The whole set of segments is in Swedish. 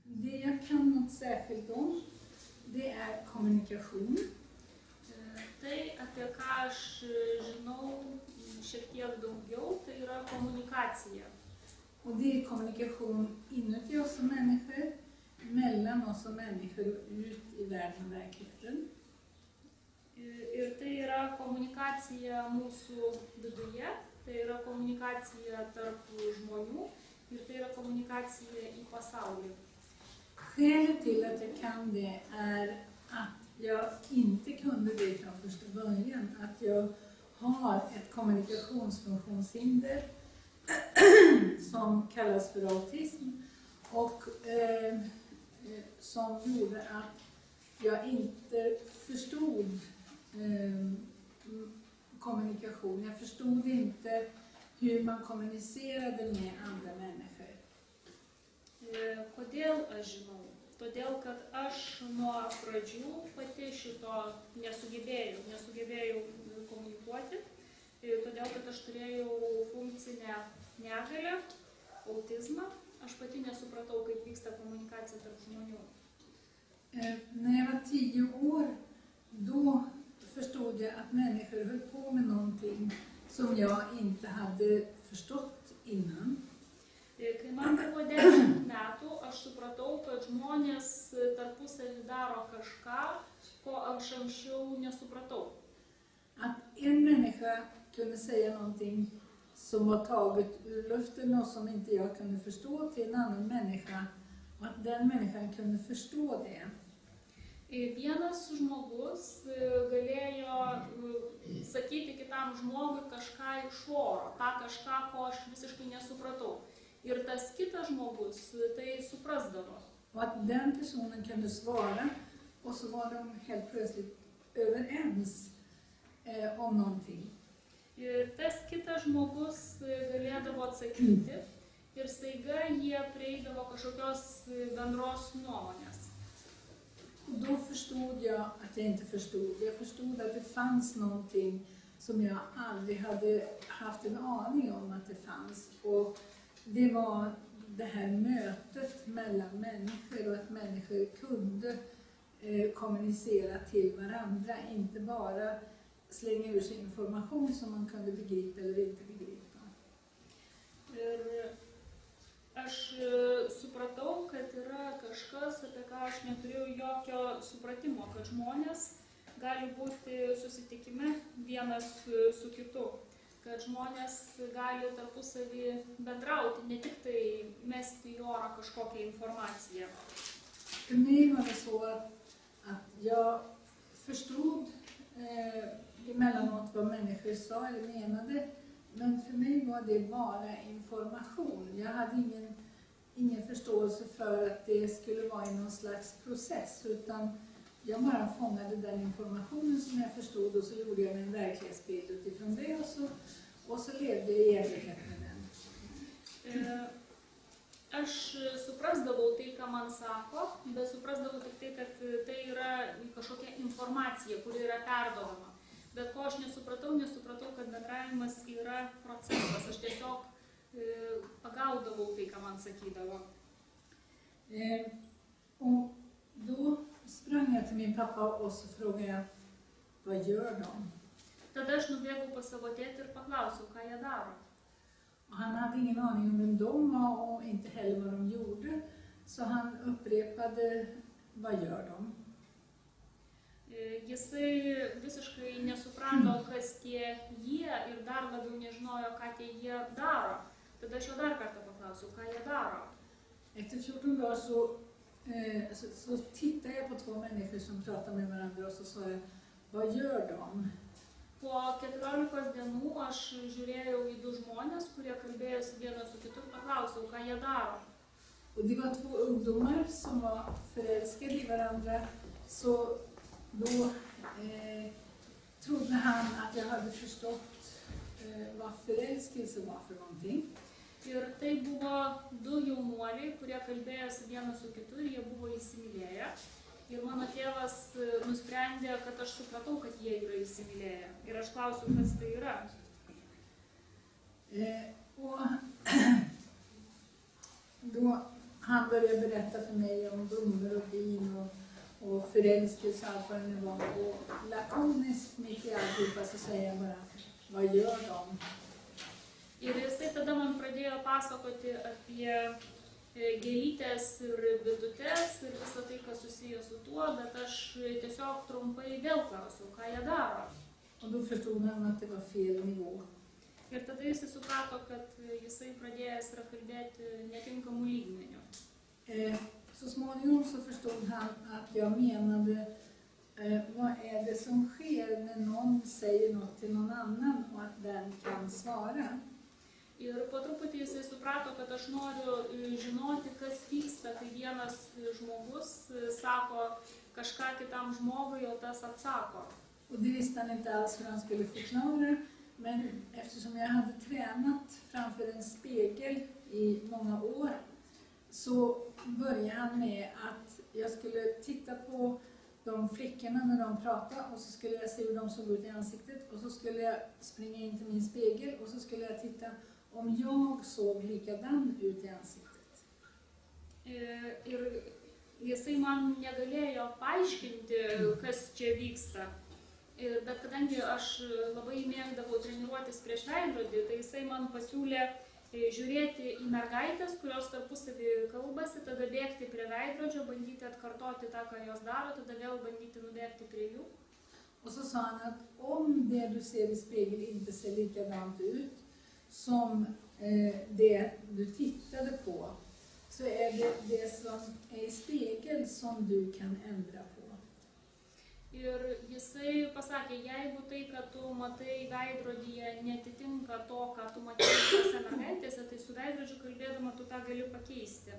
Det jag kan något särskilt om, det är kommunikation. Tai, apie ką aš žinau šiek tiek daugiau, tai yra komunikacija. Och det är kommunikation inuti oss som människor, mellan oss som människor och ut i världen och verkligheten. Ir tai yra komunikacija mūsų viduje, tai yra komunikacija tarp žmonių ir tai yra komunikacija į pasaulį. Skälet till att jag kan det är att jag inte kunde det från första början. Att jag har ett kommunikationsfunktionshinder som kallas för autism och som gjorde att jag inte förstod kommunikation. Jag förstod inte hur man kommunicerade med andra människor. Kodėl aš žinau? Todėl, kad aš nuo pradžių pati šito nesugebėjau komunikuoti, todėl, kad aš turėjau funkcinę negalią, autizmą, aš pati nesupratau, kaip vyksta komunikacija tarp žmonių. När jag var 10 år, då förstod jag att människor höll på med någonting som jag inte hade förstått innan. Kai man buvo 10 metų, aš supratau, kad žmonės tarpusavy daro kažką, ko aš anksčiau nesupratau. Att en människa kunde säga någonting som var taget ur luften och som inte jag kunde förstå till en annan människa och att den människan kunde förstå det. Vienas žmogus galėjo sakyti kitam žmogui kažką iš oro, tą kažką, ko aš visiškai nesupratau. Ir tas kitas žmogus tai suprasdavo. Och att den personen kunde svara och så var de helt plötsligt överens om någonting. Ir tas kitas žmogus galėdavo atsakyti ir staiga jie prieidavo kažkokios bendros nuomonės. Och då förstod jag att jag inte förstod. Jag förstod att det fanns någonting som jag aldrig hade haft en aning om att det fanns. Och det var det här mötet mellan människor och att människor kunde kommunicera till varandra. Inte bara slänga ur sig information som man kunde begripa eller inte begripa. Aš supratau, kad yra kažkas, apie ką aš neturėjau jokio supratimo, kad žmonės gali būti susitikime vienas su kitu, kad žmonės gali tarpusavį bendrauti, ne tik tai mesti į orą kažkokią informaciją. För mig var det så att jag förstod emellanåt vad människor sa eller menade. Men för mig var det bara information. Jag hade ingen förståelse för att det skulle vara i någon slags process. Utan jag bara fångade den informationen som jag förstod och så gjorde jag en verklighetsbild utifrån det och så levde jag i enlighet med den. Aš suprasdavau tai, ką man sako, bet suprasdavau tik tai, kad tai yra kažkokia informacija, kuri yra perduodama. Bet ko aš nesupratau, kad bendravimas yra procesas. Aš tiesiog pagaudavau tai, ką man sakydavo. Och då sprang jag till min pappa och så frågade jag, vad gör de? Tada aš nubėgau pas savo tėtį ir paklausiau, ką jie daro. Och han hade ingen aning om vem de var och inte heller vad de gjorde. Så han upprepade, vad gör de? Jisai visiškai nesuprato, kas tie jie ir dar labiau nežinojo, ką tie jie daro. Tada aš jau dar kartą paklausiau, ką jie daro. Efter 14 dagar så tittade jag på 2 människor som pratade med varandra och så sa jag, vad gör de? Po 14 dienų aš žiūrėjau į 2 žmonės, kurie kalbėjosi vienas su kitu ir paklausiau, ką jie daro. Och det var 2 ungdomar som var förälskade i varandra. Så då trodde han att jag hade förstått vad förälskelse var för någonting. Ir tai buvo 2 jaunuoliai, kurie kalbėjosi vienas su kitu ir jie buvo įsimylėję. Ir mano tėvas nusprendė, kad aš supratau, kad jie yra įsimylėję. Ir aš klausiau, kas tai yra. Och då han började berätta för mig om blommor och vin och förälskelse och allt vad det nu var. Och lakoniskt mitt i alltihopa så säger jag bara, vad gör de? Ir jisai tada man pradėjo pasakoti apie gėlytės ir bitutes ir visą tai, kas susiję su tuo, bet aš tiesiog trumpai vėl klausiau, ką jie daro. Och då förstod man att det var fel nivå. Ir tada jisai suprato, kad jisai pradėjęs yra kalbėti netinkamų lygmenių. Så småningom så förstod han att jag menade vad är det som sker när någon säger något till någon annan och att den kan svara. Ir po truputį jisai suprato, kad aš noriu žinoti, kas vyksta, kai vienas žmogus sako kažką kitam žmogui, o tas atsako. Och det visste han inte alls hur han skulle förklara, men eftersom jag hade tränat framför en spegel i många år så började han med att jag skulle titta på de flickorna när de pratade och så skulle jag se hur de såg ut i ansiktet och så skulle jag springa in till min spegel och så skulle jag titta om jag såg likadan ut i ansiktet. Ir jisai man negalėjo paaiškinti, kas čia vyksta. Bet kadangi aš labai mėgdavau treniruotis prieš veidrodį, tai jisai man pasiūlė žiūrėti į mergaitės, kurios tarpusavį kalbasi, tada bėgti prie veidrodžio, bandyti atkartoti tą, ką jos daro, tada vėl bandyti nubėgti prie jų. Och så sa han att om det du ser i spegel inte ser likadant ut som det du tittade på, så är det det som är i spegel som du kan ändra på. Ir jisai pasakė, jeigu tai, kad tu matai veidrodyje, netitinka to, ką tu matai tose mergaitėse, tai su veidrodžiu kalbėdama tu tą gali pakeisti.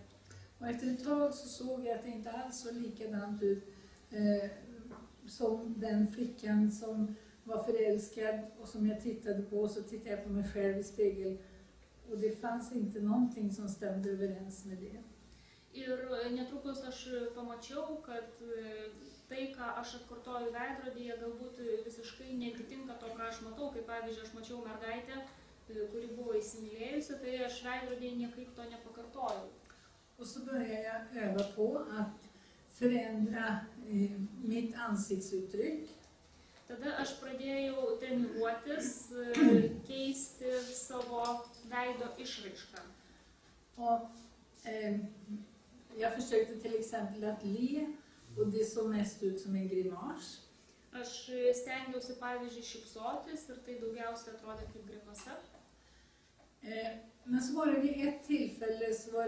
Och efter ett tag så såg jag att det inte alls så likadant ut som den flickan som var förälskad och som jag tittade på, och så tittade jag på mig själv i spegel och det fanns inte någonting som stämde överens med det. Ir netrukus aš pamačiau, kad tai, ką aš atkartoju veidrodyje, galbūt visiškai netitinka to, ką aš matau. Kaip pavyzdžiui, aš mačiau mergaitę, kuri buvo įsimylėjusi, tai aš veidrodyje niekaip to nepakartojau. Och så började jag öva på att förändra mitt ansiktsuttryck. Tada aš pradėjau treniruotis, keisti savo veido išraišką. Och jag försökte till exempel att le och det såg mest ut som en grimas. Aš stengiausi, pavyzdžiui, šypsotis ir tai daugiausiai atrodė kaip grimasa. Men så var det vid ett tillfälle så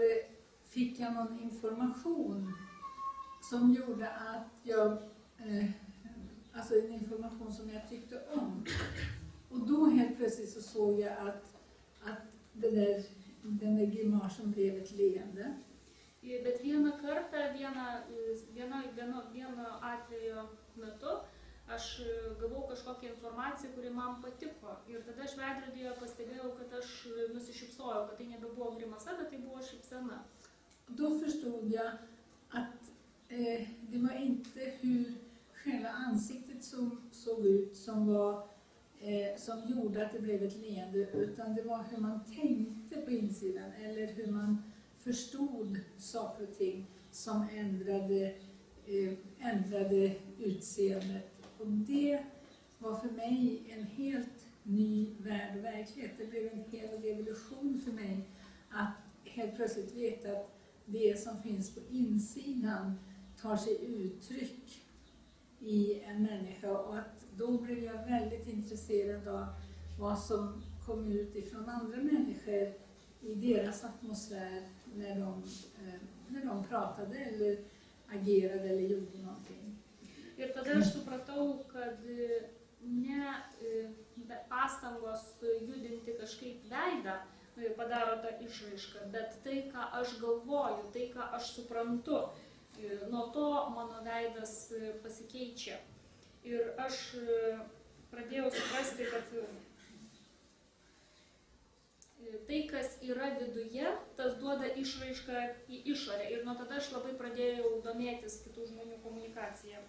fick jag någon information som gjorde att jag, alltså en information som jag tyckte om. Och då helt plötsligt så såg jag att den där grimasen blev ett leende. Bet vieną kartą, vieno atvejo metu, aš gavau kažkokią informaciją, kuri man patiko. Ir tada aš veidrodyje pastebėjau, kad aš nusišypsojau, kad tai nebebuvo grimasa, bet tai buvo šypsena. Då förstod jag att det var inte hur själva ansiktet såg ut som gjorde att det blev ett leende, utan det var hur man tänkte på insidan eller hur man förstod saker och ting som ändrade utseendet. Och det var för mig en helt ny värld och verklighet. Det blev en hel revolution för mig att helt plötsligt veta att det som finns på insidan tar sig uttryck i en människa, och att då blev jag väldigt intresserad av vad som kom ut ifrån andra människor i deras atmosfär när de pratade eller agerade eller gjorde någonting. Ir tada aš supratau, kad ne pastangos judinti kažkaip veidą padaro tą išraišką, bet tai, ką aš galvoju, tai, ką aš suprantu, nuo to mano veidas pasikeičia. Ir aš pradėjau suprasti, kad tai, kas yra viduje, tas duoda išraišką į išorę. Ir nuo tada aš labai pradėjau domėtis kitų žmonių komunikaciją.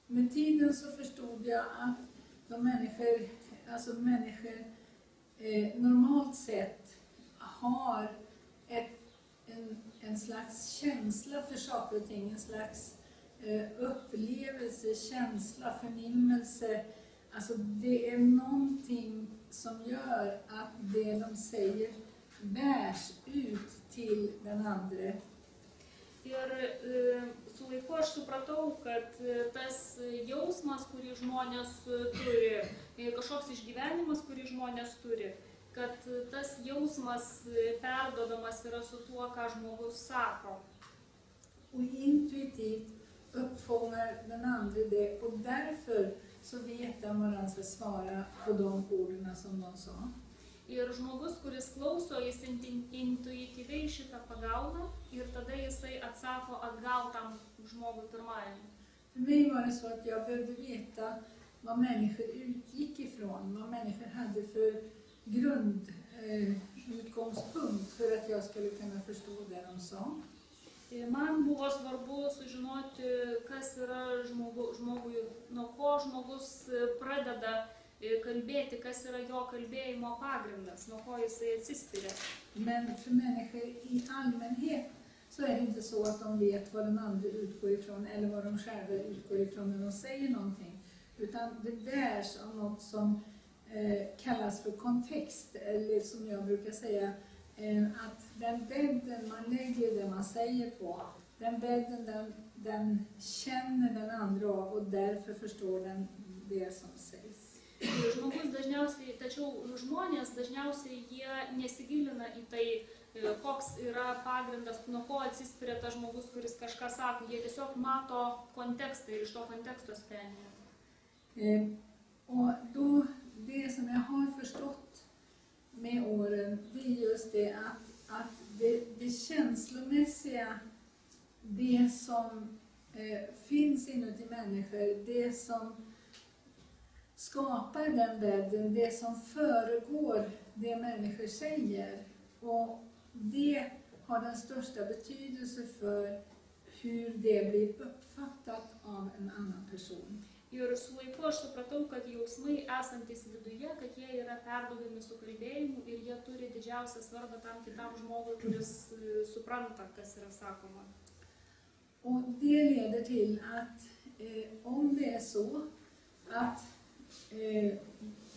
Med tiden så förstod jag att människor normalt sett har en en slags känsla för saker och ting, en slags upplevelse, känsla, förnimmelse. Alltså det är någonting som gör att det de säger bärs ut till den andra. Ir su laiku aš supratau, kad tas jausmas, kurį žmonės turi, kažkoks išgyvenimas, kurį žmonės turi, kad tas jausmas perdodamas yra su tuo, ką žmogus sako. Och intuitivt uppfångar den andra det, och därför så vet den vad den ska svara på de orden som de sa. Ir žmogus, kuris klauso, jis intuityviai šitą pagauna ir tada jisai atsako atgal tam žmogui pirmajam. För mig var det så att jag behövde veta vad människor utgick ifrån, vad människor hade för grundutgångspunkt för att jag skulle kunna förstå det de sa. Man buvo svarbu sužinoti, kas yra žmogui, nuo ko žmogus pradeda kalbėti, kas yra jo kalbėjimo pagrindas, nuo ko jisai atsispiria. Men för människor i allmänhet så är det inte så att de vet vad den andra utgår ifrån eller vad de själva utgår ifrån när de säger någonting. Utan det bärs av något som kallas för kontext, eller som jag brukar säga, att den bädden man lägger det man säger på, den bädden den känner den andra av och därför förstår den det som sägs. Tačiau žmonės dažniausiai jie nesigilina į tai, koks yra pagrindas, nuo ko atsispiria tas žmogus, kuris kažką sako. Jie tiesiog mato kontekstą ir iš to konteksto sprendžia. Och då, det som jag har förstått med åren, det är just det att det känslomässiga, det som finns inuti människor, det som skapar den bädden, det som föregår det människor säger, och det har den största betydelse för hur det blir uppfattat av en annan person. Ir su laiku aš supratau, kad jausmai esantis viduje, kad jie yra perduodami su kalbėjimu ir jie turi didžiausią svarbą tam kitam žmogui, kuris supranta, kas yra sakoma. Och det leder till att om det är så att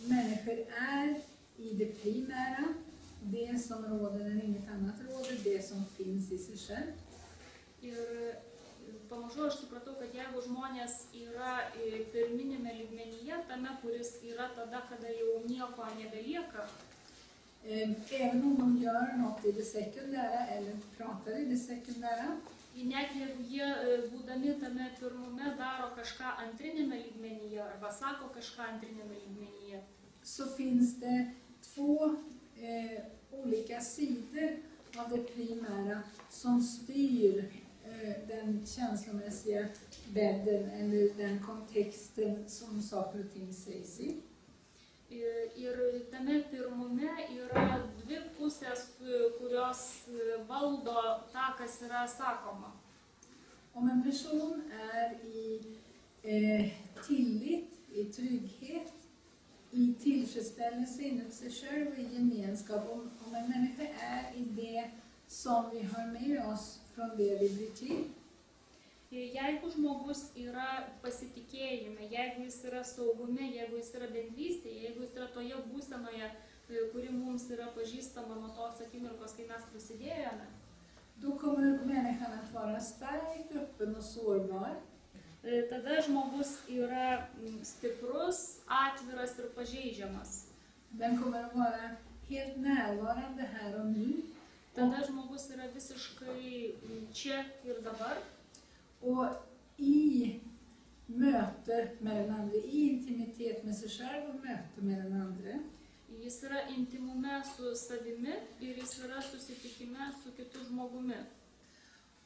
människor är i det primära, det som råder när inget annat råder, det som finns i sig själv. Ir pamažu aš supratau, kad jeigu žmonės yra pirminėme lygmenyje, tame, kuris yra tada, kada jau nieko nebelieka, även om de gör något i det sekundära eller pratar i det sekundära, net jeigu jie būdami tame pirmume daro kažką antrinėme lygmenyje arba sako kažką antrinėme lygmenyje, så finns det två olika sidor av det primära som styr den känslomässiga bädden eller den kontexten som saker och ting sägs i. Ir tame pirmume yra dvi pusės, kurios valdo tą, kas yra sakoma. Om en person är i tillit, i trygghet, i tillfredsställelse inuti sig själv och i gemenskap, om en människa är i det som vi har med oss från det vi blir till. Jeigu žmogus yra pasitikėjime, jeigu jis yra saugume, jeigu jis yra bendrystėje, jeigu jis yra toje būsenoje, kuri mums yra pažįstama nuo tos akimirkos, kai mes prasidėjome, då kommer människan att vara starkt öppen och sårbar. Tada žmogus yra stiprus, atviras ir pažeidžiamas. Den kommer att vara helt närvarande här och nu. Tada žmogus yra visiškai čia ir dabar. Och i möte med den andra, i intimitet med sig själv och möte med den andra, Jis yra intimume su savimi ir jis yra susitikime su kitu žmogumi.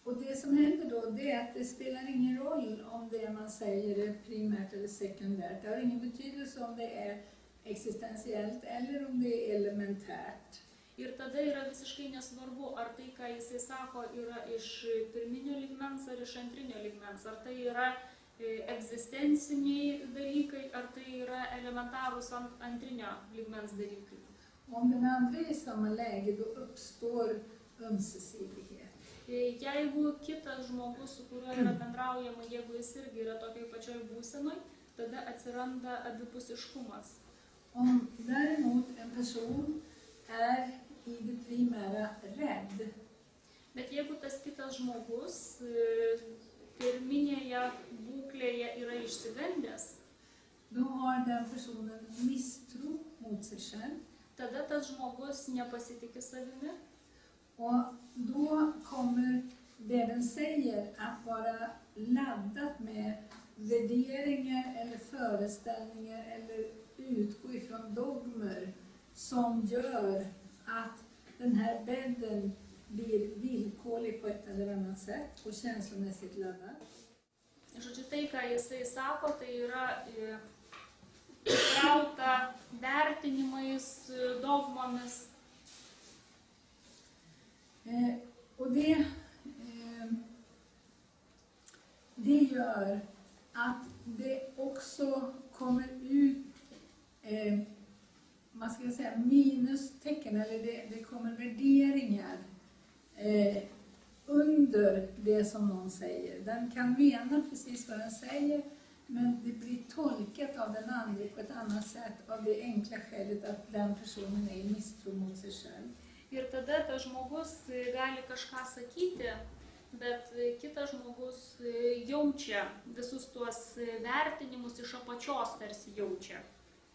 och det som händer då, det är att det spelar ingen roll om det man säger är primärt eller sekundärt. Det har ingen betydelse om det är existentiellt eller om det är elementärt. Ir tada yra visiškai nesvarbu, ar tai, ką jisai sako, yra iš pirminio lygmens ar iš antrinio lygmens, ar tai yra egzistenciniai dalykai, ar tai yra elementarūs antrinio lygmens dalykai. Om den andra är i samma läge, då uppstår ömsesidighet. Jeigu kitas žmogus, su kuriuo yra bendraujama, jeigu jis irgi yra tokioj pačioj būsenoj, tada atsiranda abipusiškumas. Om däremot en person är i det primära rädd, Bet jeigu tas kitas žmogus pirminėje būklėje yra išsigandęs, då har den personen misstro mot sig själv. tada tas žmogus nepasitikė savimi. Och då kommer det den säger att vara laddat med värderingar eller föreställningar eller utgå ifrån dogmer som gör att den här bädden blir villkorlig på ett eller annat sätt och känslomässigt laddad. Žodžiu, tai, ką jisai sako, tai yra įkrauta vertinimais, dogmomis. Och det gör att det också kommer ut man ska säga minustecken, eller det kommer värderingar under det som någon säger. Den kan mena precis vad den säger, men det blir tolkat av den andra på ett annat sätt av det enkla skälet att den personen är i misstro mot sig själv. Ir tada tas žmogus gali kažką sakyti, bet kitas žmogus jaučia visus tuos vertinimus iš apačios tarsi jaučia.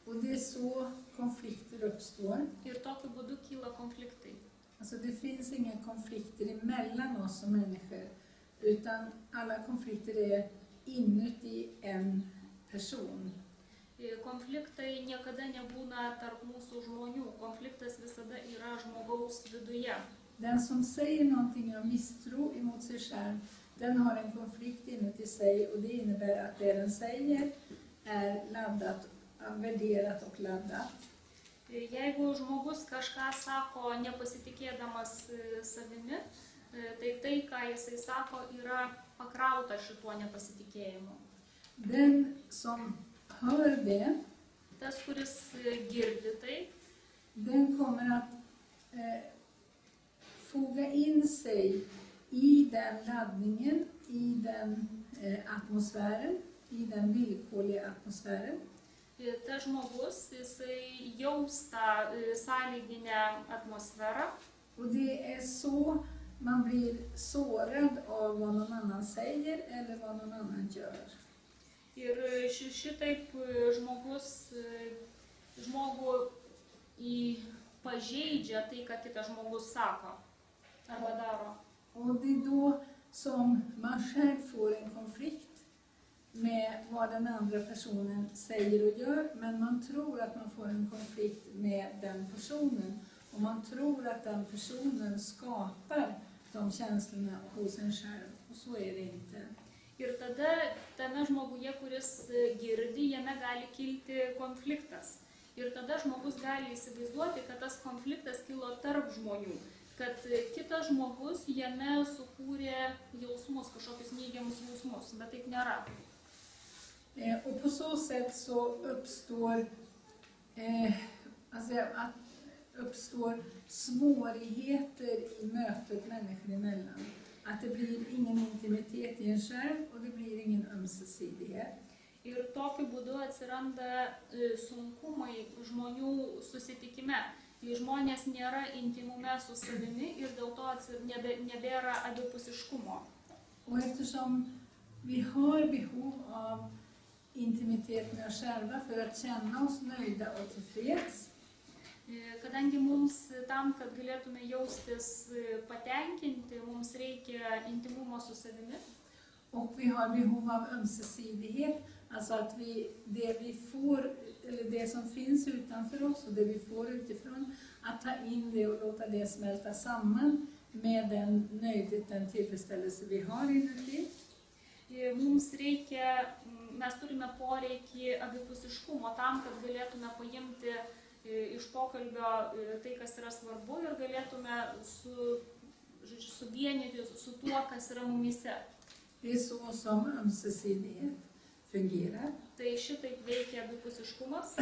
Och det är så konflikter uppstår. Ir tokiu būdu kyla konfliktai. Alltså det finns inga konflikter emellan oss som människor, utan alla konflikter är inuti en person. Konfliktai niekada nebūna tarp mūsų žmonių. Konfliktas visada yra žmogaus viduje. Den som säger någonting av misstro emot sig själv, den har en konflikt inuti sig, och det innebär att det den säger är laddat, värderat och laddat. Jeigu žmogus kažką sako nepasitikėdamas savimi, tai tai, ką jisai sako, yra pakrauta šituo nepasitikėjimu. Den som hör det, Tas, kuris girdi tai, den kommer att foga in sig i den laddningen, i den atmosfären, i den villkorliga atmosfären. tas žmogus, jisai jaus tą sąlyginę atmosferą. Och det är så man blir sårad av vad någon annan säger eller vad någon annan gör. Ir šitaip žmogų pažeidžia tai, ką kitas žmogus sako arba daro. Och det är då som man själv får en konflikt med vad den andra personen säger och gör, men man tror att man får en konflikt med den personen, och man tror att den personen skapar de känslorna hos en själv, och så är det inte. Ir tada tame žmoguje, kuris girdi, jame gali kilti konfliktas. Ir tada žmogus gali įsivaizduoti, kad tas konfliktas kilo tarp žmonių, kad kitas žmogus jame sukūrė jausmus, kažkokius neigiamus jausmus, bet taip nėra. Och på så sätt så uppstår svårigheter i mötet människor emellan. Att det blir ingen intimitet i en själv och det blir ingen ömsesidighet. Ir tokiu būdu atsiranda sunkumai žmonių susitikime. Žmonės nėra intimume su savimi ir dėl to nebėra abipusiškumo. Och eftersom vi har behov av intimitet med oss själva för att känna oss nöjda och tillfreds, Kadangi mums tam, kad galėtume jaustis patenkinti, mums reikia intimumo su savimi. och vi har behov av ömsesidighet, alltså att det vi får, eller det som finns utanför oss och det vi får utifrån, att ta in det och låta det smälta samman med den nöjdhet, den tillfredsställelse vi har inuti. Mes turime poreikį abipusiškumo tam, kad galėtume paimti iš pokalbio tai, kas yra svarbu, ir galėtume suvienyti su tuo, kas yra mumise. Det är så som ömsesidighet fungerar. Tai šitaip veikia abipusiškumas.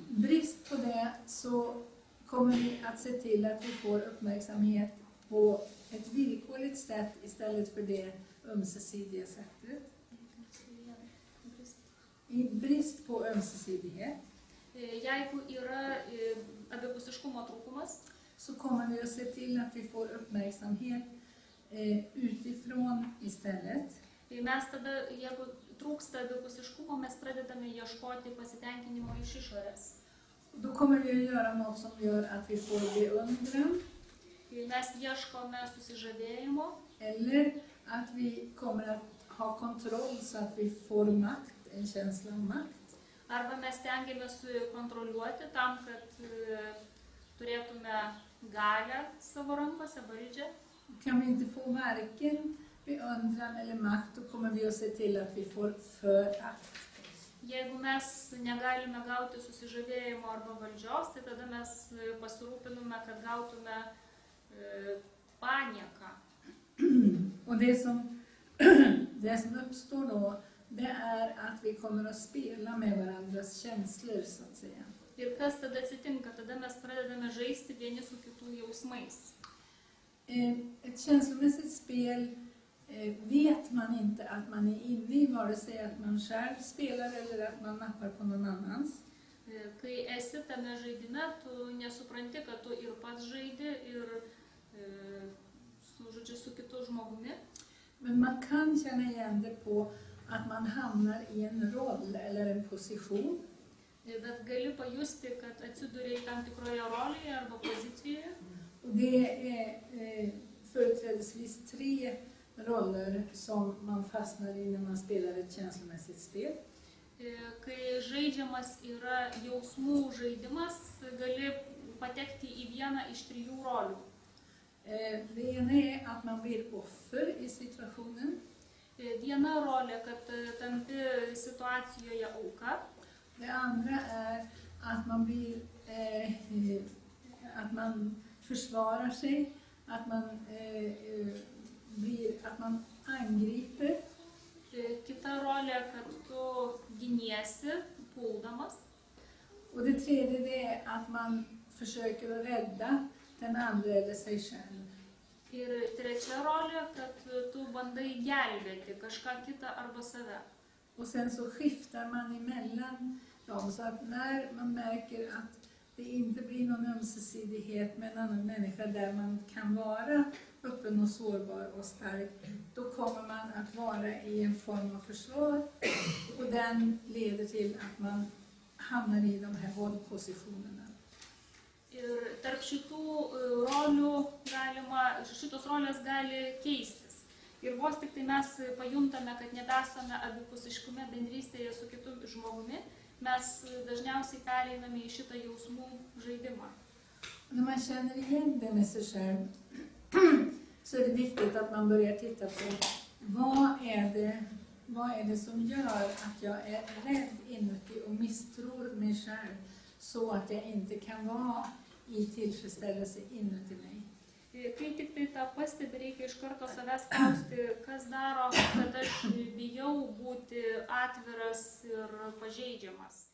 Brist på det så kommer vi att se till att vi får uppmärksamhet på ett villkorligt sätt istället för det ömsesidiga sättet. I brist på ömsesidighet Jeigu yra abipusiškumo trūkumas, så kommer vi att se till att vi får uppmärksamhet utifrån istället. mes tada, jeigu trūksta abipusiškumo, mes pradedame ieškoti pasitenkinimo iš išorės. Då kommer vi att göra något som gör att vi får beundran. Mes ieškome susižavėjimo, Eller att vi kommer att ha kontroll så att vi får makt, en känsla av makt. arba mes stengiamės kontroliuoti tam, kad turėtume galę savo rankose, valdžią. Kan vi inte få varken beundran eller makt, då kommer vi att se till att vi får förakt. Jeigu mes negalime gauti susižavėjimo arba valdžios, tai tada mes pasirūpiname, kad gautume panieką. Och det som uppstår då, det är att vi kommer att spela med varandras känslor, så att säga. Ir kas tada atsitinka? Tada mes pradedame žaisti vieni su kitų jausmais. Ett känslomässigt spel vet man inte att man är inne i, vare sig att man själv spelar eller att man nappar på någon annans. Kai esi tame žaidime, tu nesupranti, kad tu ir pats žaidi, ir su kitu žmogumi. Men man kan känna igen det på att man hamnar i en roll eller en position. Bet gali pajusti, kad atsiduri tam tikroje rolėje arba pozicijoje. Och det är företrädesvis 3 roller som man fastnar i när man spelar ett känslomässigt spel. Kai žaidžiamas yra jausmų žaidimas, gali patekti į vieną iš 3 rolių. Det ena är att man blir offer i situationen. Viena rolė, kad tampi situacijoje auka. Det andra är att man blir att man försvarar sig, att man angriper. Kita rolė, kad tu giniesi, puldamas. Och det tredje det är att man försöker att rädda den andra eller sig själv. Ir trečia rolė, kad tu bandai gelbėti kažką kitą arba save. Och sen så skiftar man emellan dem, så att när man märker att det inte blir någon ömsesidighet med en annan människa där man kan vara öppen och sårbar och stark, då kommer man att vara i en form av försvar, och den leder till att man hamnar i de här våldpositionerna. Ir tarp šitų rolių šitos rolės gali keistis. Ir vos tik tai mes pajuntame, kad nebesame abipusiškume bendrystėje su kitu žmogumi, mes dažniausiai pereiname į šitą jausmų žaidimą. När man känner igen det med sig själv så är det viktigt att man börjar titta på vad är det som gör att jag är rädd inuti och misstror mig själv så att jag inte kan vara i tillfredsställelse inuti mig. Kai tik tai tą pastebi, reikia iš karto savęs klausti, kas daro, kad aš bijau būti atviras ir pažeidžiamas.